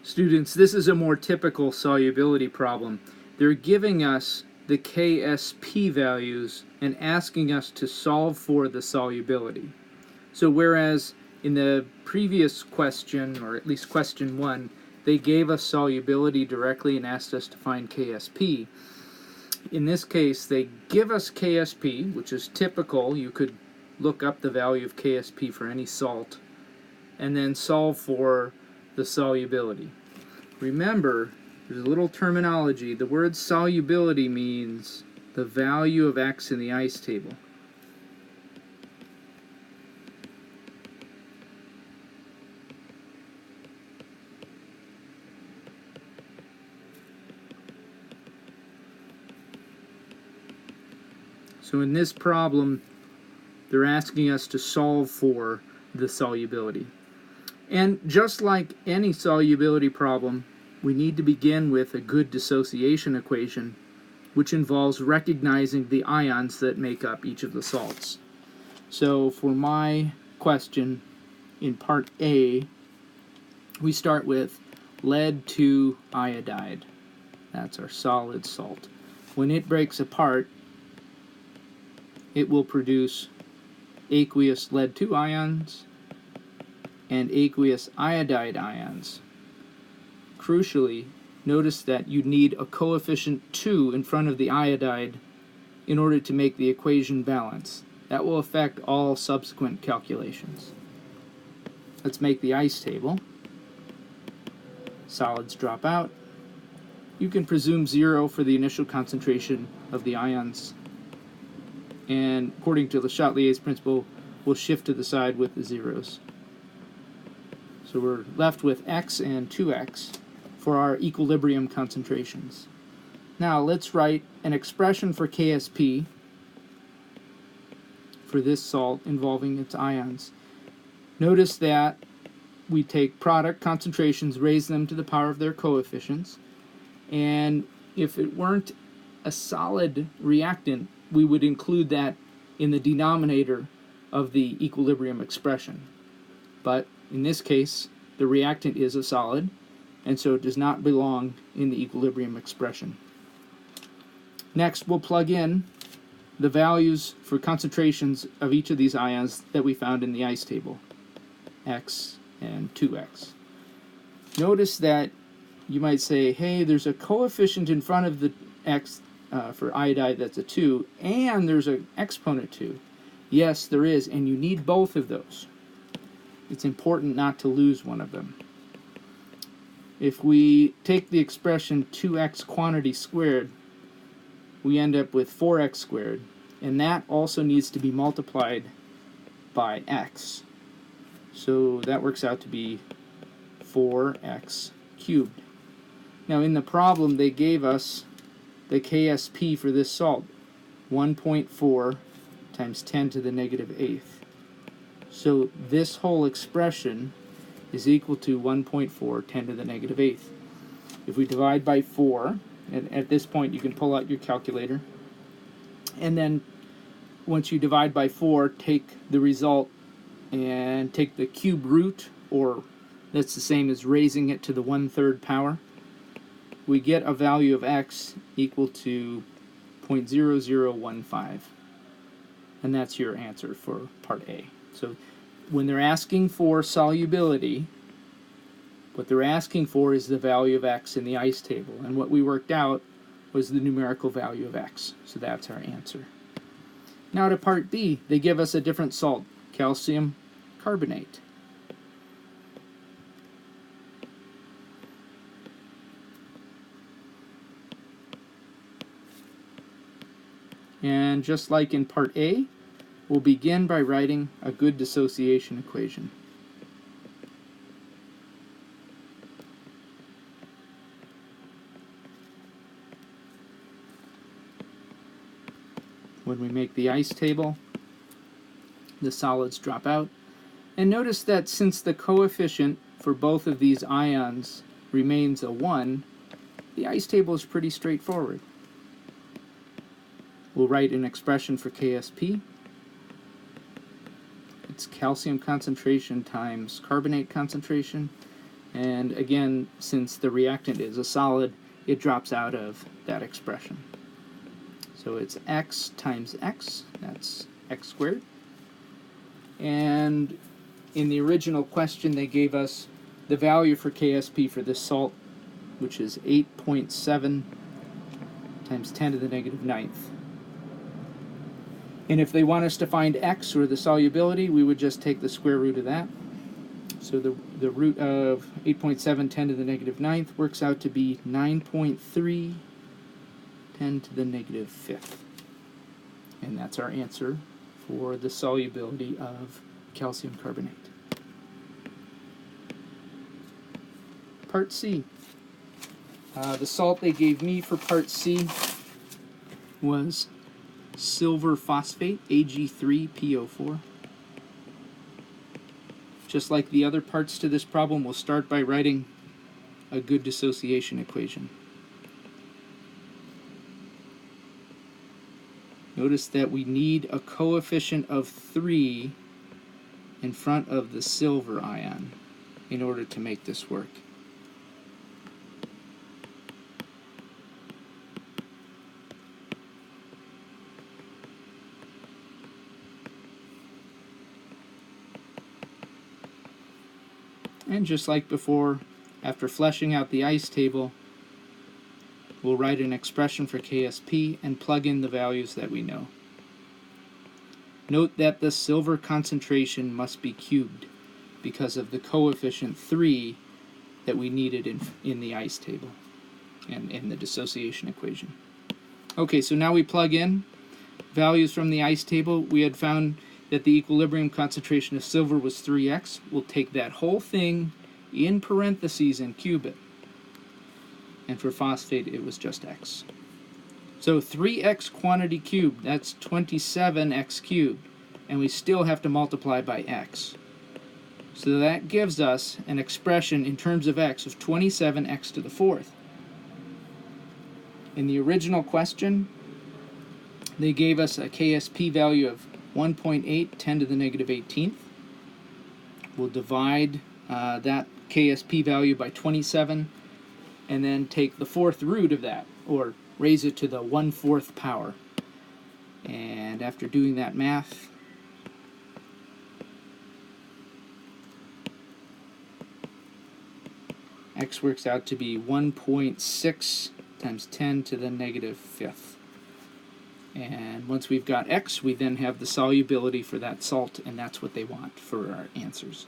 Students, this is a more typical solubility problem. They're giving us the KSP values and asking us to solve for the solubility. So whereas in the previous question, or at least question 1, they gave us solubility directly and asked us to find KSP. In this case, they give us KSP, which is typical. You could look up the value of KSP for any salt, and then solve for the solubility. Remember, there's a little terminology. The word solubility means the value of X in the ice table. So in this problem, they're asking us to solve for the solubility. And just like any solubility problem, we need to begin with a good dissociation equation, which involves recognizing the ions that make up each of the salts. So for my question in part A, we start with lead 2 iodide. That's our solid salt. When it breaks apart, it will produce aqueous lead 2 ions and aqueous iodide ions. Crucially, notice that you need a coefficient 2 in front of the iodide in order to make the equation balance. That will affect all subsequent calculations. Let's make the ice table. Solids drop out. You can presume 0 for the initial concentration of the ions, and according to Le Chatelier's principle, we'll shift to the side with the zeros. So we're left with X and 2X for our equilibrium concentrations. Now let's write an expression for KSP for this salt involving its ions. Notice that we take product concentrations, raise them to the power of their coefficients, and if it weren't a solid reactant, we would include that in the denominator of the equilibrium expression. But in this case, the reactant is a solid, and so it does not belong in the equilibrium expression. Next, we'll plug in the values for concentrations of each of these ions that we found in the ice table, X and 2X. Notice that you might say, hey, there's a coefficient in front of the X for iodide that's a 2, and there's an exponent 2. Yes, there is, and you need both of those. It's important not to lose one of them. If we take the expression 2x quantity squared, we end up with 4x squared, and that also needs to be multiplied by x. So that works out to be 4x cubed. Now in the problem they gave us the KSP for this salt, 1.4 times 10 to the negative 8th. So this whole expression is equal to 1.4 10 to the negative 8th. If we divide by 4, and at this point you can pull out your calculator, and then once you divide by 4, take the result and take the cube root, or that's the same as raising it to the 1/3 power. We get a value of x equal to 0.0015. And that's your answer for part A. So when they're asking for solubility, what they're asking for is the value of x in the ice table. And what we worked out was the numerical value of x. So that's our answer. Now to part B, they give us a different salt, calcium carbonate. And just like in part A, we'll begin by writing a good dissociation equation. When we make the ice table, the solids drop out. And notice that since the coefficient for both of these ions remains a 1, the ice table is pretty straightforward. We'll write an expression for KSP. It's calcium concentration times carbonate concentration. And again, since the reactant is a solid, it drops out of that expression. So it's x times x, that's x squared. And in the original question, they gave us the value for KSP for this salt, which is 8.7 times 10 to the negative ninth. And if they want us to find x, or the solubility, we would just take the square root of that. So the root of 8.7 10 to the negative ninth works out to be 9.3 10 to the negative fifth. And that's our answer for the solubility of calcium carbonate. Part C. The salt they gave me for part C was silver phosphate, Ag3PO4. Just like the other parts to this problem, we'll start by writing a good dissociation equation. Notice that we need a coefficient of 3 in front of the silver ion in order to make this work. And just like before, after fleshing out the ice table, we'll write an expression for KSP and plug in the values that we know. Note that the silver concentration must be cubed because of the coefficient 3 that we needed in the ice table and in the dissociation equation. Okay, so now we plug in values from the ice table. We had found that the equilibrium concentration of silver was 3x. We'll take that whole thing in parentheses and cube it. And for phosphate, it was just x. So 3x quantity cubed, that's 27x cubed. And we still have to multiply by x. So that gives us an expression in terms of x of 27x to the fourth. In the original question, they gave us a KSP value of 1.8 10 to the negative 18th. We'll divide that KSP value by 27 and then take the fourth root of that, or raise it to the 1/4 power. And after doing that math, x works out to be 1.6 times 10 to the negative fifth. And once we've got x, we then have the solubility for that salt, and that's what they want for our answers.